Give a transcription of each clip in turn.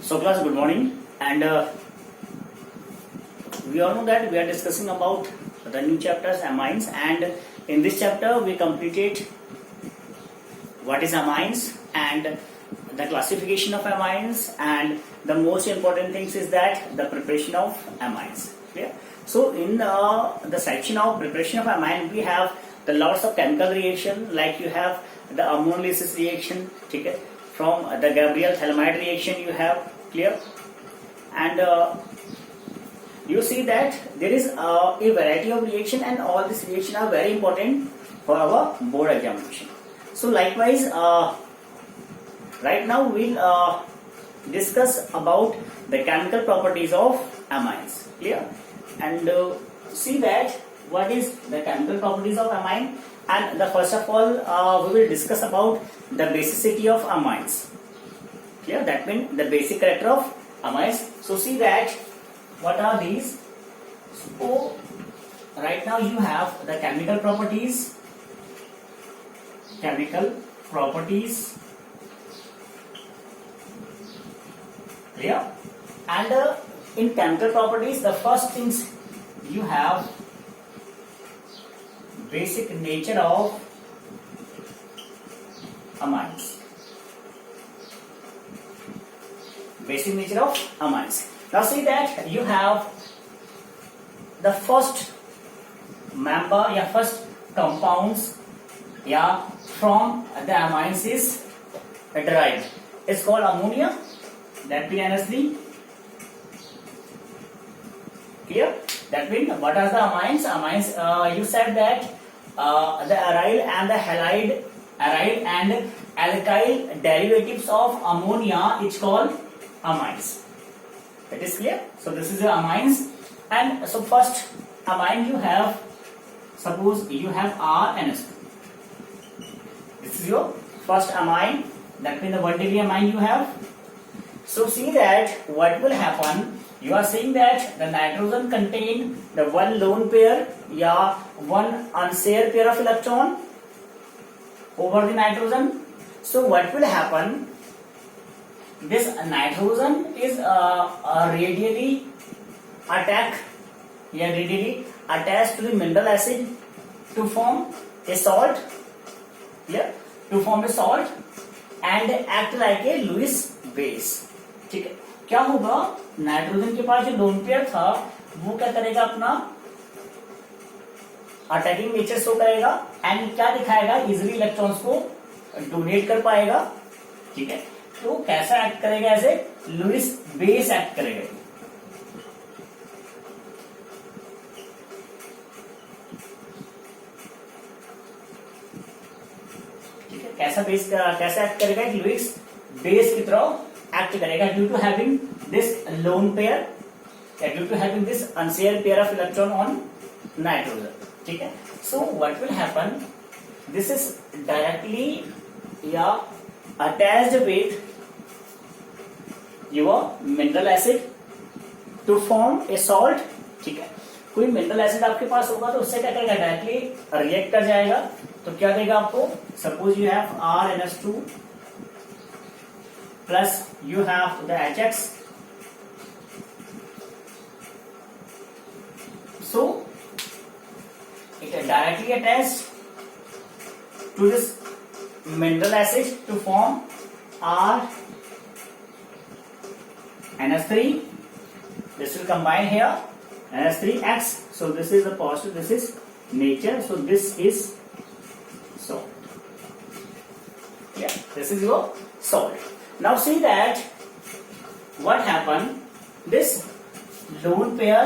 So class, good morning, and we all know that we are discussing about the new chapters amines, and in this chapter we completed what is amines and the classification of amines, and the most important things is that the preparation of amines. Clear? So in the section of preparation of amine, we have the lots of chemical reaction, like you have the ammonolysis reaction, okay? From the Gabriel-Thalmide reaction you have, clear? And you see that there is a variety of reaction, and all these reactions are very important for our board examination. So likewise, right now we'll discuss about the chemical properties of amines, clear? And see that what is the chemical properties of amine. And the first of all, we will discuss about the basicity of amines. Clear? That means the basic character of amines. So see that what are these. So right now you have the chemical properties. Chemical properties. Clear? And in chemical properties, the first things you have basic nature of amines. Basic nature of amines. Now see that you have the first member, first compounds, from the amines is derived. It's called ammonia. That means NH3. Clear? That means what are the amines? Amines, you said that the aryl and the halide, aryl and alkyl derivatives of ammonia is called amines. That is clear? So this is the amines. And so first amine you have, suppose you have RNH2. This is your first amine. That means the 1 degree amine you have. So see that what will happen. You are saying that the nitrogen contain the one lone pair, one unshare pair of electron over the nitrogen. So what will happen? This nitrogen is radially attached to the mineral acid to form a salt. Yeah, to form a salt and act like a Lewis base. ठीक है, क्या होगा? Nitrogen के पास जो lone pair था वो क्या करेगा? अपना अटैकिंग नेचर शो करेगा एंड क्या दिखाएगा? इजिली इलेक्ट्रॉन्स को डोनेट कर पाएगा. ठीक है, तो कैसा एक्ट करेगा? ऐसे लुईस बेस एक्ट करेगा. ठीक है, कैसा एक्ट करेगा? लुईस बेस की तरह एक्ट करेगा due to having this lone pair, due to having this unshared pair of electron on nitrogen. ठीक है, so what will happen? This is directly attached with your mineral acid to form a salt. ठीक है, कोई mineral acid आपके पास होगा तो उससे क्या करेगा? डायरेक्टली रिएक्ट कर जाएगा. तो क्या देगा आपको? Suppose you have RNH2 plus you have the HX. So it is directly attached to this mineral acid to form NH3. This will combine here NH3X. So this is the positive, this is nature. So this is salt. Yeah, this is your salt. Now see that what happened. This lone pair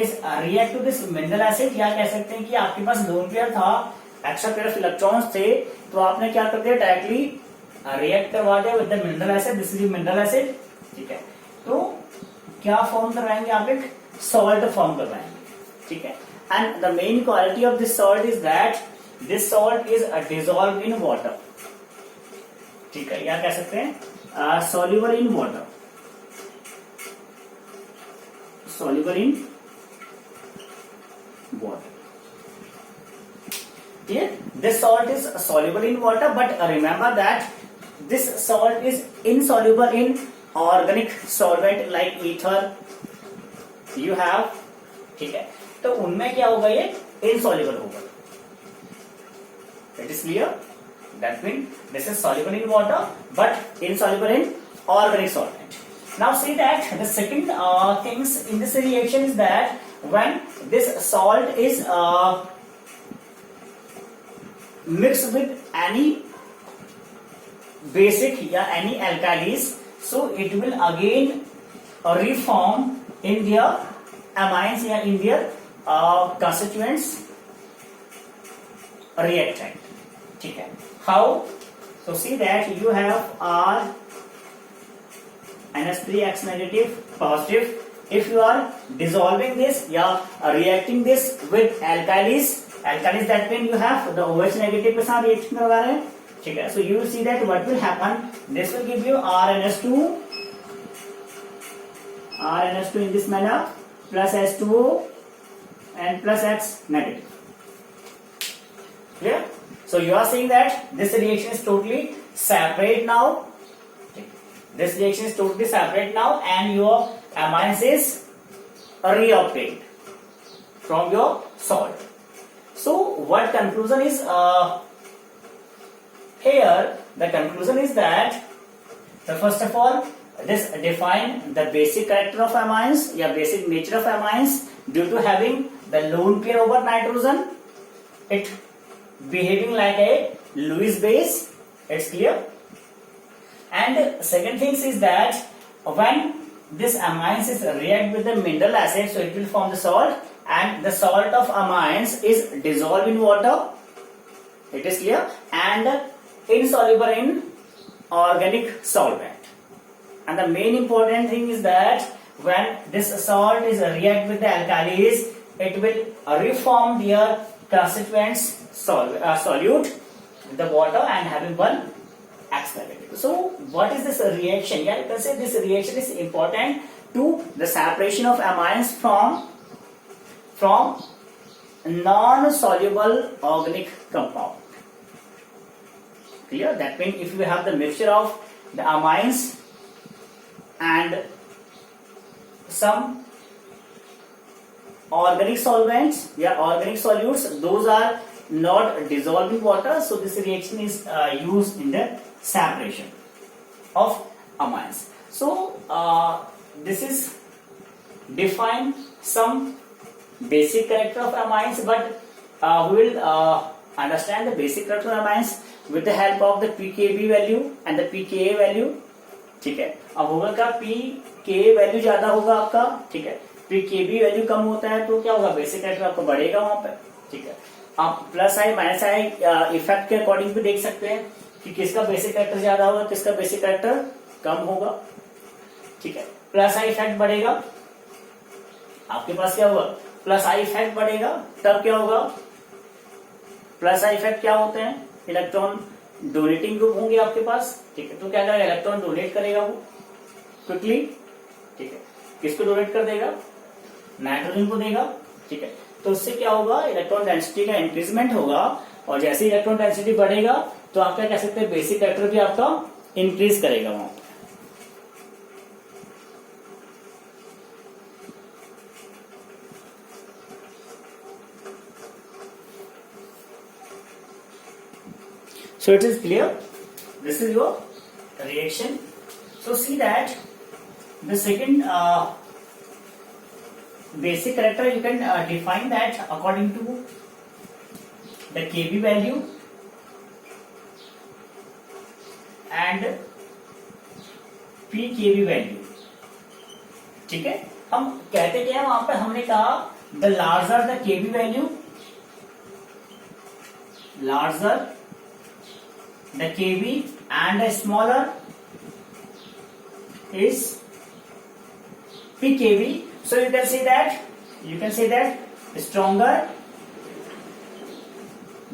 is react to this mineral acid. या कह सकते हैं कि आपके पास lone pair था, extra pair of electrons थे, तो आपने क्या कर दिया? डायरेक्टली रिएक्ट करवा दिया with the mineral acid. This is mineral acid. ठीक है, तो क्या फॉर्म करवाएंगे? आप एक सॉल्ट फॉर्म करवाएंगे. ठीक है, and the main quality of this salt is that this salt is dissolve in water. ठीक है, या कह सकते हैं soluble in water. Soluble in water. Okay? This salt is soluble in water, but remember that this salt is insoluble in organic solvent like ether you have, ठीक है, तो उनमें क्या होगा, ये इनसॉल्युबल होगा. It is clear? That mean this is soluble in water but insoluble in organic solvent. Now see that the second things in this reaction is that when this salt is mixed with any basic या any alkalis, so it will again reform in their amines या in their constituents reactant. ठीक है. How? So see that you have R NH3X negative positive. If you are dissolving this या reacting this with alkalis that mean you have the OH negative के साथ reaction करवा रहे हैं, ठीक है. So you will see that what will happen, this will give you RNH2 in this manner plus H2O and plus X negative. Clear? So you are seeing that this reaction is totally separate now. This reaction is totally separate now and your amines is reobtained from your salt. So what conclusion is here? The conclusion is that first of all this define the basic character of amines या basic nature of amines due to having the lone pair over nitrogen, it behaving like a Lewis base. It's clear? And second thing is that when this amines is react with the mineral acid, so it will form the salt, and the salt of amines is dissolved in water. It is clear? And insoluble in organic solvent. And the main important thing is that when this salt is react with the alkalis, it will reform their constituents solute with the water and having one X negative. So what is this reaction? Yeah, you can say this reaction is important to the separation of amines from non-soluble organic compound. Clear? That means if you have the mixture of the amines and some organic solvents, yeah, organic solutes, those are not dissolved in water, so this reaction is used in the separation of amines. So this is define some basic character of amines, but we will understand the basic character of amines with the help of the pKb value and the pKa value. ठीक है. अब होगा क्या, pKa value ज्यादा होगा आपका, ठीक है, pKb वैल्यू कम होता है तो क्या होगा, बेसिक कैरेक्टर आपको बढ़ेगा वहां पर, ठीक है. आप plus I minus I effect के अकॉर्डिंग भी देख सकते हैं कि किसका बेसिक कैरेक्टर ज्यादा होगा, किसका बेसिक कैरेक्टर कम होगा, ठीक है. प्लस आई इफेक्ट बढ़ेगा, आपके पास क्या होगा, प्लस आई इफेक्ट बढ़ेगा, तब क्या होगा, प्लस आई इफेक्ट क्या होते हैं, इलेक्ट्रॉन डोनेटिंग ग्रुप होंगे आपके पास, ठीक है. तो क्या करेगा, इलेक्ट्रॉन डोनेट करेगा वो क्विकली, ठीक है. किसको डोनेट कर देगा, नाइट्रोजन को देगा, ठीक है. तो उससे क्या होगा, इलेक्ट्रॉन डेंसिटी का इंक्रीजमेंट होगा, और जैसे इलेक्ट्रॉन डेंसिटी बढ़ेगा तो आप क्या कह सकते हैं, बेसिक कैरेक्टर भी आपका इंक्रीज करेगा वहां पर. So it is clear. This is your reaction. So see that the second basic character you can define that according to the Kb value and pKb value. ठीक है. हम कहते क्या है वहां पर, हमने कहा the larger the Kb value, larger the Kb and the smaller is pKb. So you can say that stronger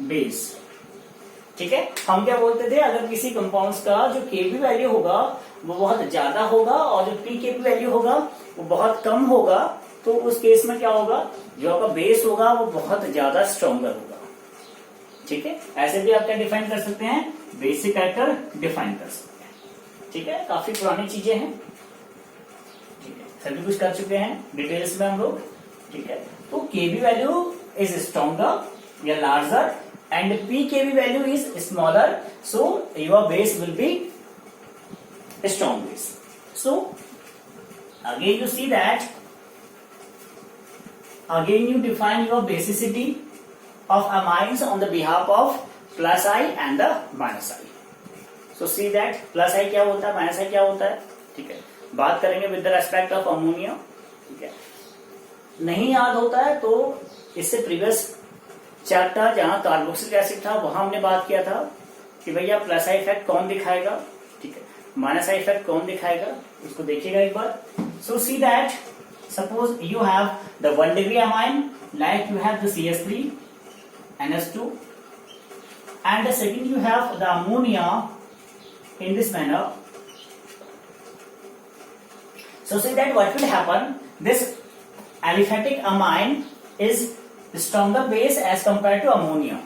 base. ठीक है. हम क्या बोलते थे, अगर किसी कंपाउंड्स का जो Kb वैल्यू होगा वो बहुत ज्यादा होगा और जो pKb वैल्यू होगा वो बहुत कम होगा, तो उस केस में क्या होगा, जो आपका बेस होगा वो बहुत ज्यादा स्ट्रॉन्गर होगा. ठीक है. ऐसे भी आप क्या डिफाइन कर सकते हैं, बेसिक कैरेक्टर डिफाइन कर सकते हैं. ठीक है. काफी पुरानी चीजें हैं. सभी कुछ कर चुके हैं डिटेल्स में हम लोग, ठीक है। तो केबी वैल्यू इज स्ट्रॉन्गर या larger and P KB value is smaller, so your base will be strong base. So again you see that, again you define your basicity of amines on the behalf of plus I and the minus I. So see that plus I क्या होता है, minus I क्या होता है, ठीक है। बात करेंगे with the respect of ammonia, ठीक है। नहीं याद होता है तो इससे प्रीवियस चैप्टर जहां कार्बोक्सिलिक एसिड था वहां हमने बात किया था कि भैया प्लस आई इफेक्ट कौन दिखाएगा, ठीक है, माइनस आई इफेक्ट कौन दिखाएगा, उसको देखिएगा एक बार। So see that suppose you have the 1 degree amine like you have the CS3 NH2 and the second you have the ammonia in this manner. So see that what will happen, this aliphatic amine is stronger base as compared to ammonia.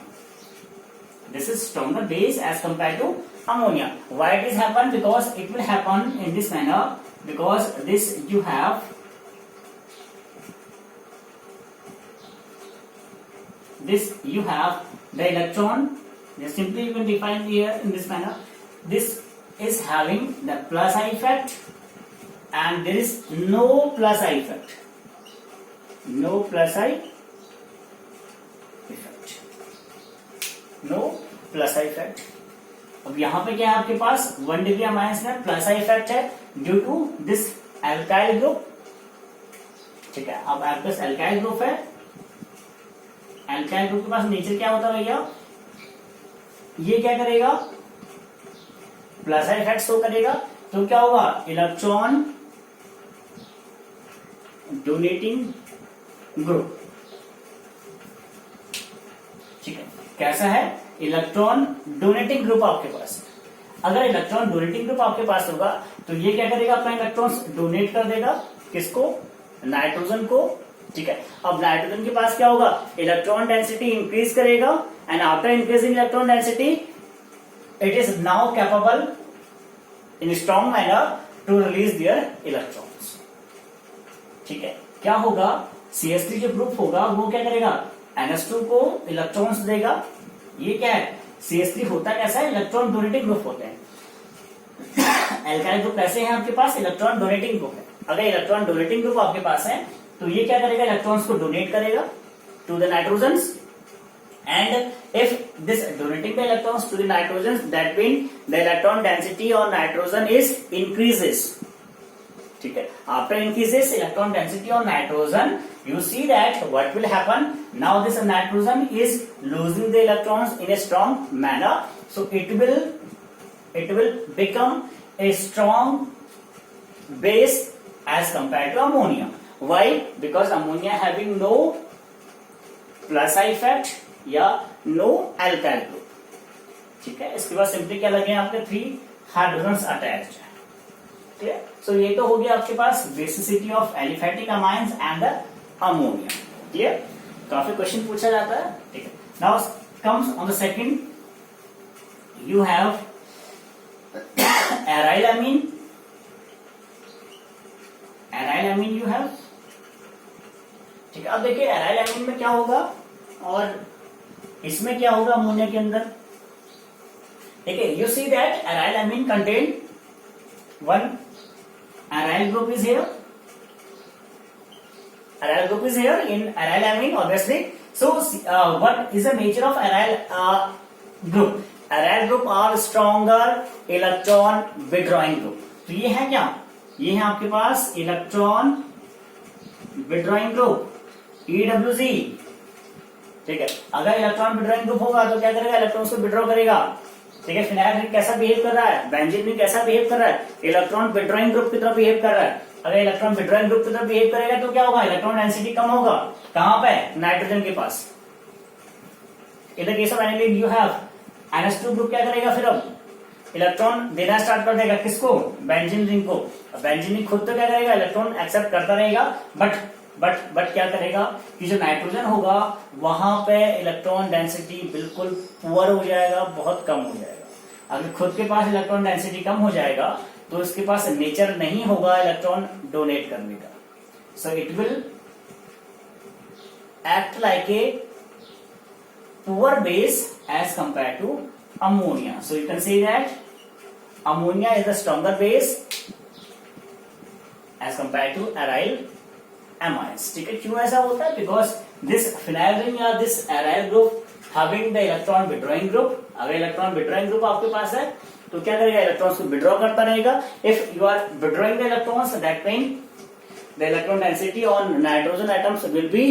This is stronger base as compared to ammonia. Why it is happen? Because it will happen in this manner, because this you have the electron, simply you can define here in this manner, this is having the plus I effect and there is no plus I effect, no plus I effect, no plus I effect। अब यहां पे क्या है आपके पास 1 degree amines में plus I effect है due to this alkyl group, ठीक है। अब आपके पास एल्काइल ग्रुप है, एल्काइल ग्रुप के पास नेचर क्या होता है भैया, ये क्या करेगा, प्लस आई इफेक्ट शो करेगा, तो क्या होगा, इलेक्ट्रॉन डोनेटिंग ग्रुप, ठीक है। कैसा है, इलेक्ट्रॉन डोनेटिंग ग्रुप आपके पास। अगर इलेक्ट्रॉन डोनेटिंग ग्रुप आपके पास होगा तो ये क्या करेगा, अपना इलेक्ट्रॉन्स डोनेट कर देगा, किसको, नाइट्रोजन को, ठीक है। अब नाइट्रोजन के पास क्या होगा, इलेक्ट्रॉन डेंसिटी इंक्रीज करेगा and after increasing electron density it is now capable in strong manner to release their electrons, ठीक है। क्या होगा, CS3 जो ग्रुप होगा वो क्या करेगा, NH2 को इलेक्ट्रॉन्स देगा। ये क्या है, CS3 होता कैसा है, इलेक्ट्रॉन डोनेटिंग ग्रुप होते हैं। एल्काइल ग्रुप कैसे हैं आपके पास, इलेक्ट्रॉन डोनेटिंग ग्रुप है। अगर इलेक्ट्रॉन डोनेटिंग ग्रुप आपके पास है तो ये क्या करेगा, इलेक्ट्रॉन्स को डोनेट करेगा to the nitrogens and if this donating the electrons to the nitrogens that mean the electron density on nitrogen is increases, ठीक है। After increases electron density on nitrogen you see that what will happen, now this nitrogen is losing the electrons in a strong manner, so it will become a strong base as compared to ammonia. Why? Because ammonia having no plus I effect या no alkyl group, ठीक है। इसके बाद simply क्या लगे आपके 3 hydrogens attached, ठीक है। सो ये तो हो गया आपके पास basicity of aliphatic amines and the ammonia, clear. काफी क्वेश्चन पूछा जाता है, ठीक है। Now comes on the second, you have aryl amine, aryl amine you have, ठीक है। अब देखिए एराइल अमीन में क्या होगा और इसमें क्या होगा अमोनिया के अंदर, ठीक है। You see that aryl amine contain one aryl group is here, aryl group is here in aryl amine obviously. So what is the nature of aryl group? Aryl group are stronger electron withdrawing group. तो ये है क्या, ये है आपके पास electron withdrawing group EWG, ठीक है। अगर इलेक्ट्रॉन विड्रॉइंग ग्रुप होगा तो क्या करेगा, इलेक्ट्रॉन्स को विड्रॉ करेगा, ठीक है। फिनाइल कैसा बिहेव कर रहा है, बेंजीन में कैसा बिहेव कर रहा है, इलेक्ट्रॉन विड्रॉइंग ग्रुप की तरफ बिहेव कर रहा है। अगर इलेक्ट्रॉन विड्रॉइंग ग्रुप की तरफ बिहेव करेगा तो क्या होगा, इलेक्ट्रॉन डेंसिटी कम होगा, कहां पे, नाइट्रोजन के पास। In the case of aniline you have NH2 group क्या करेगा, फिर अब इलेक्ट्रॉन देना स्टार्ट कर देगा, किसको, बेंजीन रिंग को। बेंजीन रिंग खुद तो क्या करेगा, इलेक्ट्रॉन एक्सेप्ट करता रहेगा, बट क्या करेगा कि जो नाइट्रोजन होगा वहां पे इलेक्ट्रॉन डेंसिटी बिल्कुल पुअर हो जाएगा, बहुत कम हो जाएगा। अगर खुद के पास इलेक्ट्रॉन डेंसिटी कम हो जाएगा तो इसके पास नेचर नहीं होगा इलेक्ट्रॉन डोनेट करने का. So it will act like a poor base as compared to ammonia. So you can say that ammonia is the stronger base as compared to aryl amines. ठीक है, क्यों ऐसा होता है? Because this phenyl ring या this aryl group having the electron withdrawing group. अगर electron withdrawing group आपके पास है तो क्या करेगा? इलेक्ट्रॉन्स को विड्रॉ करता रहेगा. If you are withdrawing the electrons, that mean the electron density on nitrogen atoms will be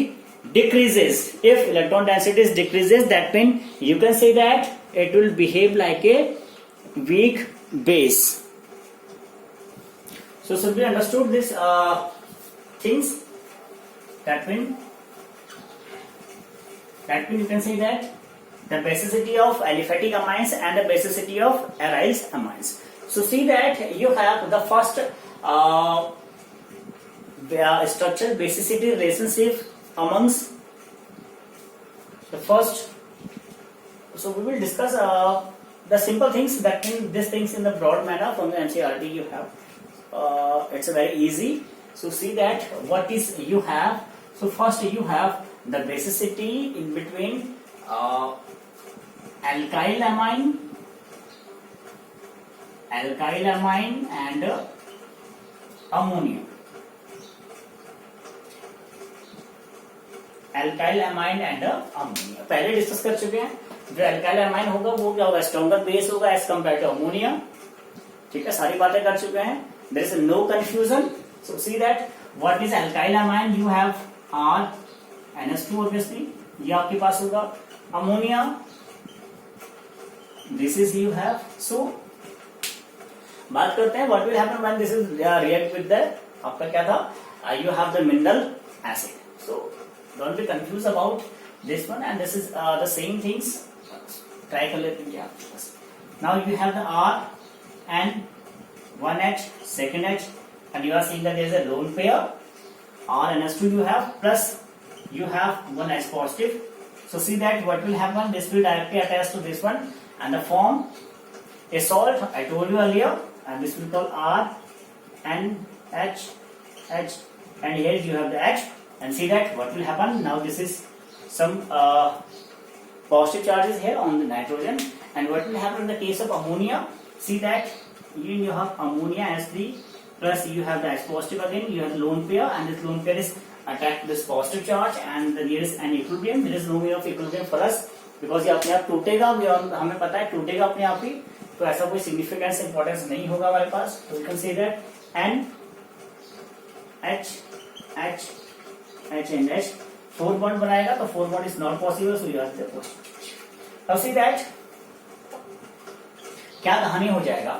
decreases. If electron density is decreases, that means you can say that it will behave like a weak base. So should we understood this things? That means you can say that the basicity of aliphatic amines and the basicity of aryl amines. So see that you have the first structural basicity relationship amongst the first. So we will discuss the simple things, that means these things in the broad manner from the NCERT you have. It's very easy. So see that what is you have. So first you have the basicity in between alkyl amine and ammonia. Alkyl amine and ammonia पहले discuss कर चुके हैं. जो alkyl amine होगा वो क्या होगा? Stronger base होगा एज कंपेयर टू अमोनिया. ठीक है, सारी बातें कर चुके हैं. There is no confusion. So see that what is alkyl amine. You have R NH2 obviously, ये आपके पास होगा. Ammonia, this is you have. So बात करते हैं what will happen when this is react with the आपका क्या था? You have the mineral acid. So don't be confused about this one, and this is the same things. Try कर लेते हैं आपके पास. Now you have the R and one H, second H, and you are seeing that there is a lone pair. R and NH2 you have, plus you have one H positive. So see that what will happen? This will directly attach to this one and the form a salt. I told you earlier, and this will call R and H, and here you have the H. And see that what will happen now. This is some positive charges here on the nitrogen, and what will happen in the case of ammonia? See that you have ammonia as the plus you have the H positive again. You have the lone pair, and this lone pair is attached to this positive charge, and there is an equilibrium. There is no way of equilibrium for us because ये अपने आप टूटेगा. हमें पता है टूटेगा अपने आप ही, तो ऐसा कोई सिग्निफिकेंस इंपॉर्टेंस नहीं होगा हमारे पास. तो you can say that and H and H 4 bond बनाएगा, तो 4 bond is not possible. So you are the possible. अब सी दैट क्या कहानी हो जाएगा?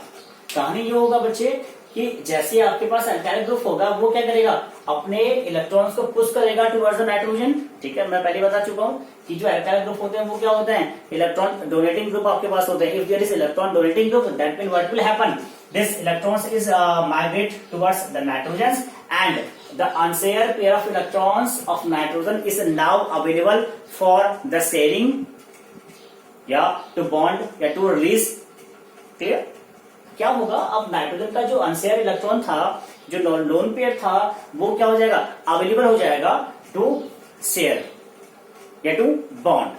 कहानी ये होगा बच्चे कि जैसे आपके पास अल्काइल ग्रुप होगा वो क्या करेगा? अपने इलेक्ट्रॉन्स को पुश करेगा टुवर्ड्स द नाइट्रोजन. ठीक है, मैं पहले बता चुका हूं कि जो अल्काइल ग्रुप होते हैं वो क्या होते हैं? इलेक्ट्रॉन डोनेटिंग ग्रुप आपके पास होते हैं. If there is electron donating group, that mean what will happen? This electrons is migrate towards the nitrogens, and the unshared pair of electrons of nitrogen is now available for the sharing, to bond या to release. clear? क्या होगा? अब nitrogen का जो unshare electron था, जो lone pair था, वो क्या हो जाएगा? अवेलेबल हो जाएगा टू शेयर या टू बॉन्ड.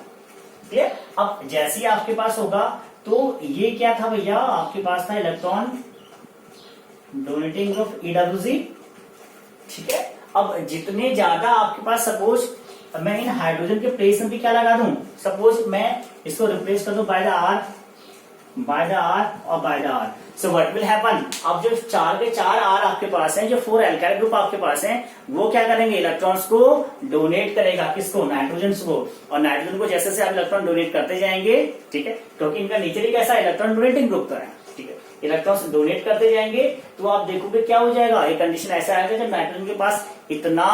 क्लियर? अब जैसे ही आपके पास होगा तो ये क्या था भैया? आपके पास था इलेक्ट्रॉन डोनेटिंग ग्रुप EWG. ठीक है, अब जितने ज्यादा आपके पास, सपोज मैं इन हाइड्रोजन के प्लेस में भी क्या लगा दूं? सपोज मैं इसको रिप्लेस कर दूं बाय द R और by the R. So what will happen? अब जो 4 के 4 R आपके पास हैं, जो 4 एल्काइल ग्रुप आपके पास हैं, वो क्या करेंगे? इलेक्ट्रॉन्स को डोनेट करेगा. किसको? नाइट्रोजन को. और नाइट्रोजन को जैसे आप इलेक्ट्रॉन डोनेट करते जाएंगे, ठीक है, क्योंकि इनका नेचर ही कैसा? इलेक्ट्रॉन डोनेटिंग ग्रुप का है. ठीक है, इलेक्ट्रॉन्स डोनेट करते जाएंगे तो आप देखोगे क्या हो जाएगा? एक कंडीशन ऐसा आएगा जब नाइट्रोजन के पास इतना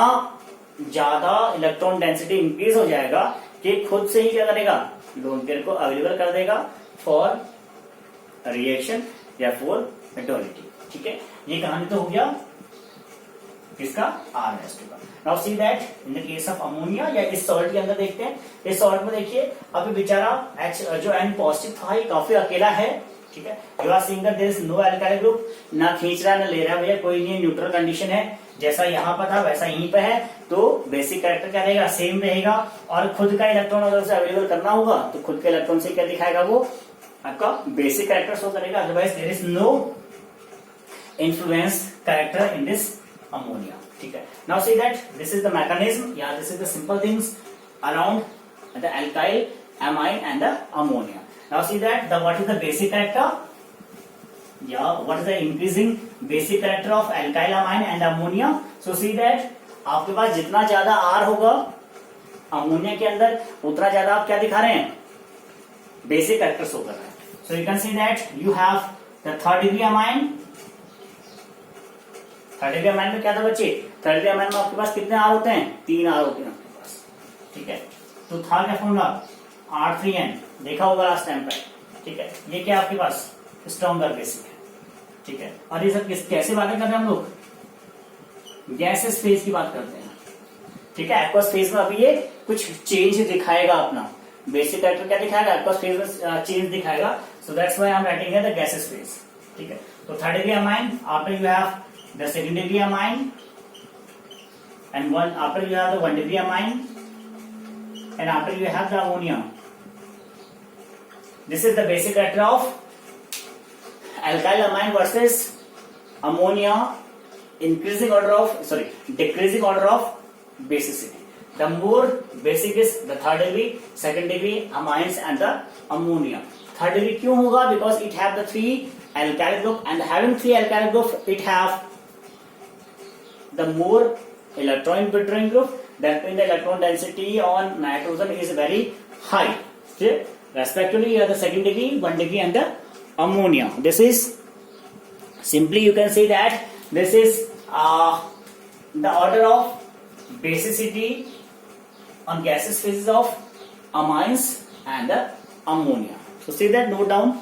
ज्यादा इलेक्ट्रॉन डेंसिटी इंक्रीज हो जाएगा कि खुद से ही क्या करेगा? लोन पेयर को अवेलेबल कर देगा फॉर रिएक्शन या फॉर डोनेटिंग. ठीक है, ये कहानी तो हो गया किसका? R-2 का. Now see that in the case of ammonia, या इस सॉल्ट के अंदर देखते हैं. इस सॉल्ट में देखिए अभी बेचारा H जो N पॉजिटिव था ये काफी अकेला है. ठीक है, you are seeing that there is no alkyl group, ना खींच रहा ना ले रहा भैया, कोई नहीं, न्यूट्रल कंडीशन है, जैसा यहाँ पर था वैसा यहीं पे है, तो बेसिक कैरेक्टर क्या रहेगा, सेम रहेगा। और खुद का इलेक्ट्रॉन अगर उसे अवेलेबल करना होगा तो खुद के इलेक्ट्रॉन से क्या दिखाएगा, वो आपका बेसिक कैरेक्टर शो करेगा, otherwise there is no influence character in this ammonia. ठीक है, now see that this is the mechanism या this is the simple things around the alkyl amine and the ammonia. Now see that what is the basic character? Yeah, what is the increasing basic character of alkyl amine and ammonia? So see that आपके पास जितना ज्यादा R होगा ammonia के अंदर उतना ज्यादा आप क्या दिखा रहे हैं, बेसिक कैरेक्टर शो कर रहे हैं। So you can see that you have the third degree amine. Third degree amine में क्या था बच्चे, थर्ड डिग्री अमाइन में आपके पास कितने R होते हैं, 3 R होते हैं आपके पास। ठीक है, तो था क्या फॉर्मूला, R3N, देखा होगा लास्ट टाइम पर। ठीक है, ये क्या आपके पास स्ट्रॉन्गर बेसिक है। ठीक है, और ये सब कैसे बातें कर रहे हैं हम लोग, गैसेस फेज की बात करते हैं। ठीक है, एक्वस फेज में अभी ये कुछ चेंज दिखाएगा, अपना बेसिक कैरेक्टर क्या दिखाएगा, एक्वस फेज में चेंज दिखाएगा। So that's why I am writing here the gases phase. ठीक है, तो third degree amine, after you have the second degree amine and one, after you have the one degree amine and after you have the ammonia. This is the basic character of alkyl amine versus ammonia, decreasing order of basicity. The more basic is the third degree, second degree amines and the ammonia. Third degree क्यों होगा, because it have the 3 alkyl group and having 3 alkyl group it have the more electron withdrawing group. That means the electron density on nitrogen is very high. Okay? Respectively, you have the second degree, 1 degree, and the ammonia. This is simply you can say that this is the order of basicity on gaseous phases of amines and the ammonia. So see that, note down.